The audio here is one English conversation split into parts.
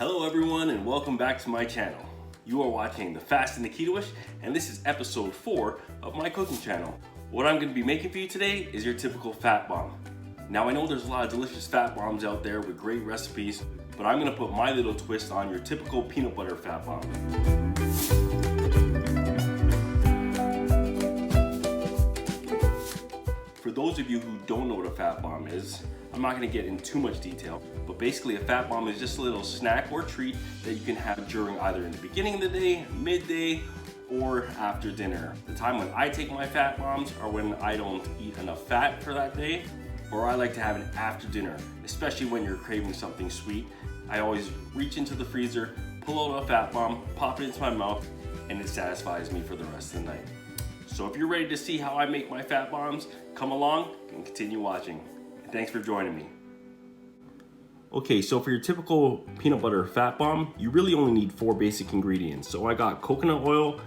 Hello everyone and welcome back to my channel. You are watching The Fast and the Ketoish and this is episode 4 of my cooking channel. What I'm going to be making for you today is your typical fat bomb. Now I know there's a lot of delicious fat bombs out there with great recipes, but I'm going to put my little twist on your typical peanut butter fat bomb. For those of you who don't know what a fat bomb is, I'm not going to get in too much detail, but basically a fat bomb is just a little snack or treat that you can have during either in the beginning of the day, midday, or after dinner. The time when I take my fat bombs are when I don't eat enough fat for that day, or I like to have it after dinner, especially when you're craving something sweet. I always reach into the freezer, pull out a fat bomb, pop it into my mouth, and it satisfies me for the rest of the night. So if you're ready to see how I make my fat bombs, come along and continue watching. Thanks for joining me. Okay, so for your typical peanut butter fat bomb, you really only need 4 basic ingredients. So I got coconut oil,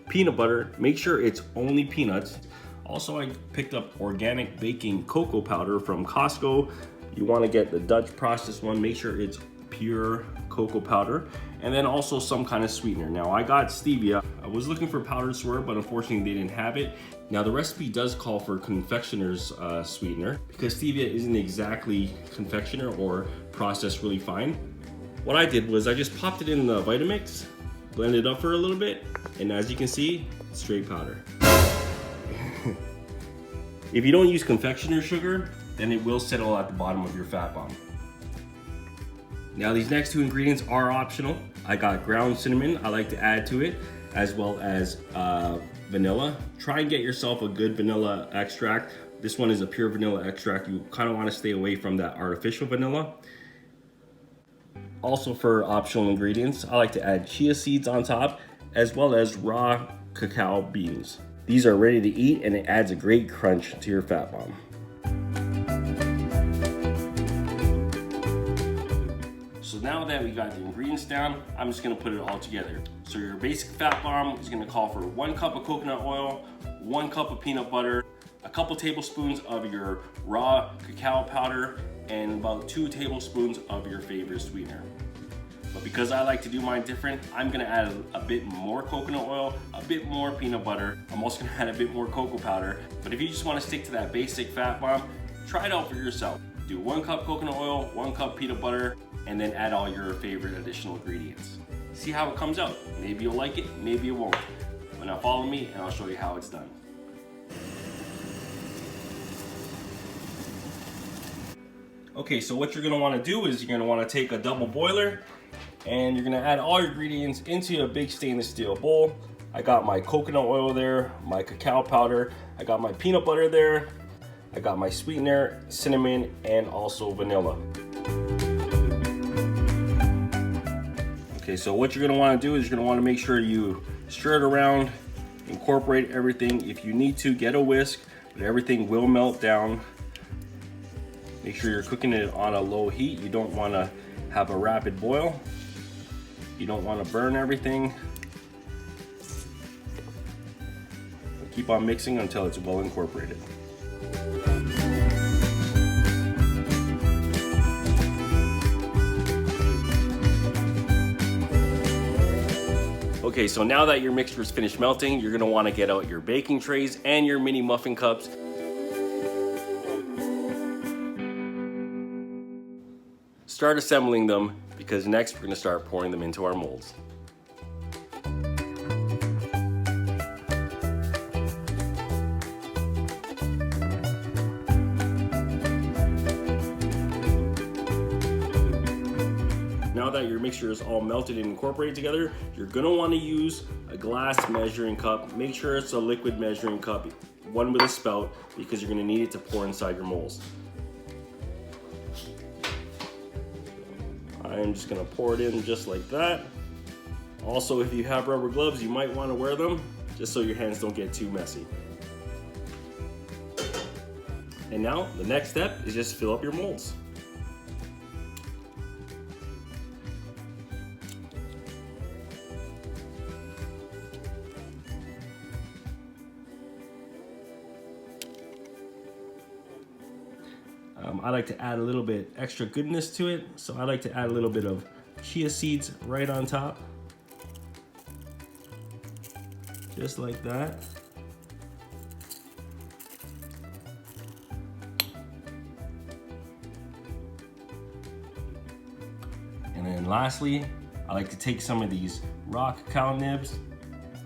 peanut butter, make sure it's only peanuts. Also, I picked up organic baking cocoa powder from Costco. You want to get the Dutch processed one, make sure it's pure cocoa powder. And then also some kind of sweetener. Now I got stevia. I was looking for powdered syrup, but unfortunately they didn't have it. Now the recipe does call for confectioner's sweetener because stevia isn't exactly confectioner or processed really fine. What I did was I just popped it in the Vitamix, blended it up for a little bit, and as you can see, straight powder. If you don't use confectioner sugar, then it will settle at the bottom of your fat bomb. Now these next 2 ingredients are optional. I got ground cinnamon I like to add to it, as well as vanilla. Try and get yourself a good vanilla extract. This one is a pure vanilla extract. You kind of want to stay away from that artificial vanilla. Also for optional ingredients, I like to add chia seeds on top, as well as raw cacao beans. These are ready to eat and it adds a great crunch to your fat bomb. So now that we got the ingredients down, I'm just gonna put it all together. So your basic fat bomb is gonna call for 1 cup of coconut oil, 1 cup of peanut butter, a couple tablespoons of your raw cacao powder, and about 2 tablespoons of your favorite sweetener. But because I like to do mine different, I'm gonna add a bit more coconut oil, a bit more peanut butter. I'm also gonna add a bit more cocoa powder. But if you just wanna stick to that basic fat bomb, try it out for yourself. Do 1 cup coconut oil, 1 cup peanut butter, and then add all your favorite additional ingredients. See how it comes out. Maybe you'll like it, maybe you won't. But now follow me and I'll show you how it's done. Okay, so what you're gonna wanna do is you're gonna wanna take a double boiler and you're gonna add all your ingredients into a big stainless steel bowl. I got my coconut oil there, my cacao powder, I got my peanut butter there, I got my sweetener, cinnamon, and also vanilla. Okay, so what you're gonna wanna do is you're gonna wanna make sure you stir it around, incorporate everything. If you need to, get a whisk, but everything will melt down. Make sure you're cooking it on a low heat. You don't wanna have a rapid boil. You don't wanna burn everything. Keep on mixing until it's well incorporated. Okay, so now that your mixture is finished melting, you're gonna wanna get out your baking trays and your mini muffin cups. Start assembling them because next we're gonna start pouring them into our molds. Now that your mixture is all melted and incorporated together, you're gonna wanna use a glass measuring cup. Make sure it's a liquid measuring cup, one with a spout, because you're gonna need it to pour inside your molds. I'm just gonna pour it in just like that. Also, if you have rubber gloves, you might wanna wear them, just so your hands don't get too messy. And now, the next step is just fill up your molds. I like to add a little bit extra goodness to it, so I like to add a little bit of chia seeds right on top. Just like that. And then lastly, I like to take some of these raw cacao nibs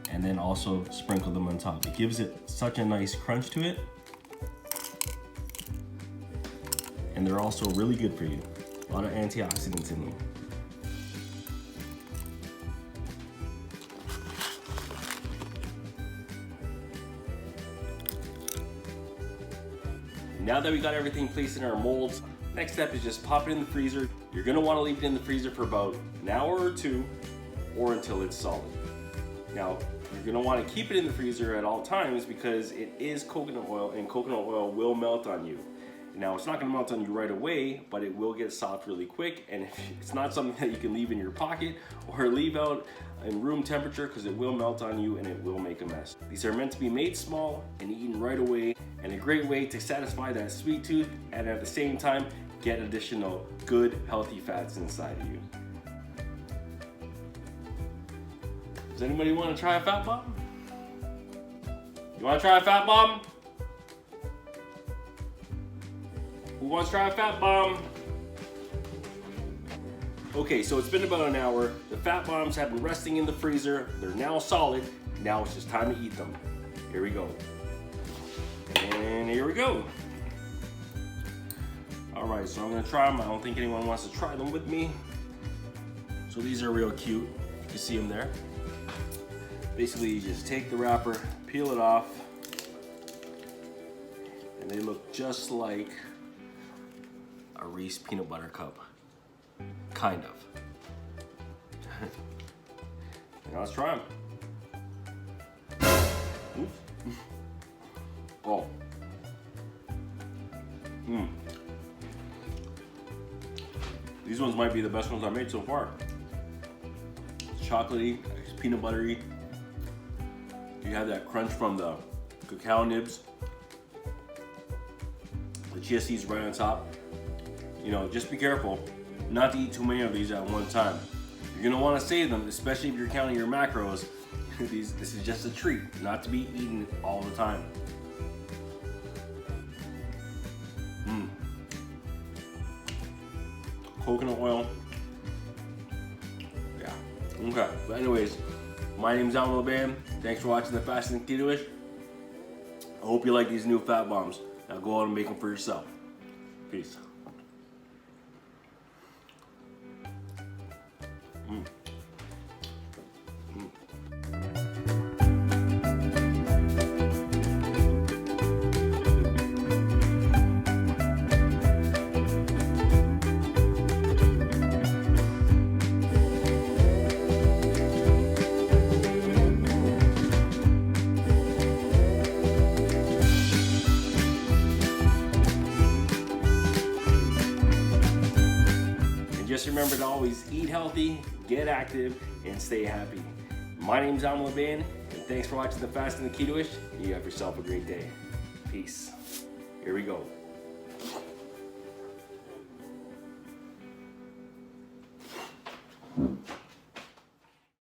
and then also sprinkle them on top. It gives it such a nice crunch to it. And they're also really good for you. A lot of antioxidants in them. Now that we got everything placed in our molds, next step is just pop it in the freezer. You're gonna wanna leave it in the freezer for about an hour or two, or until it's solid. Now, you're gonna wanna keep it in the freezer at all times because it is coconut oil and coconut oil will melt on you. Now, it's not gonna melt on you right away, but it will get soft really quick, and it's not something that you can leave in your pocket or leave out in room temperature because it will melt on you and it will make a mess. These are meant to be made small and eaten right away, and a great way to satisfy that sweet tooth and at the same time get additional good healthy fats inside of you. Does anybody want to try a fat bomb? You want to try a fat bomb? Who wants to try a fat bomb? Okay, so it's been about an hour. The fat bombs have been resting in the freezer. They're now solid. Now it's just time to eat them. Here we go. And here we go. All right, so I'm gonna try them. I don't think anyone wants to try them with me. So these are real cute. You can see them there. Basically, you just take the wrapper, peel it off, and they look just like a Reese peanut butter cup. Kind of. Now let's try them. Oh. These ones might be the best ones I've made so far. It's chocolatey, it's peanut buttery. You have that crunch from the cacao nibs. The chia seeds right on top. You know, just be careful not to eat too many of these at one time. You're gonna wanna save them, especially if you're counting your macros. This is just a treat, not to be eaten all the time. Coconut oil. Yeah, okay. But anyways, my name's Alan LeBan. Thanks for watching the Fast and Keto-ish. I hope you like these new fat bombs. Now go out and make them for yourself. Peace. Just remember to always eat healthy, get active, and stay happy. My name's Alan LeBan, and thanks for watching the Fast and the Keto-ish. You have yourself a great day. Peace. Here we go.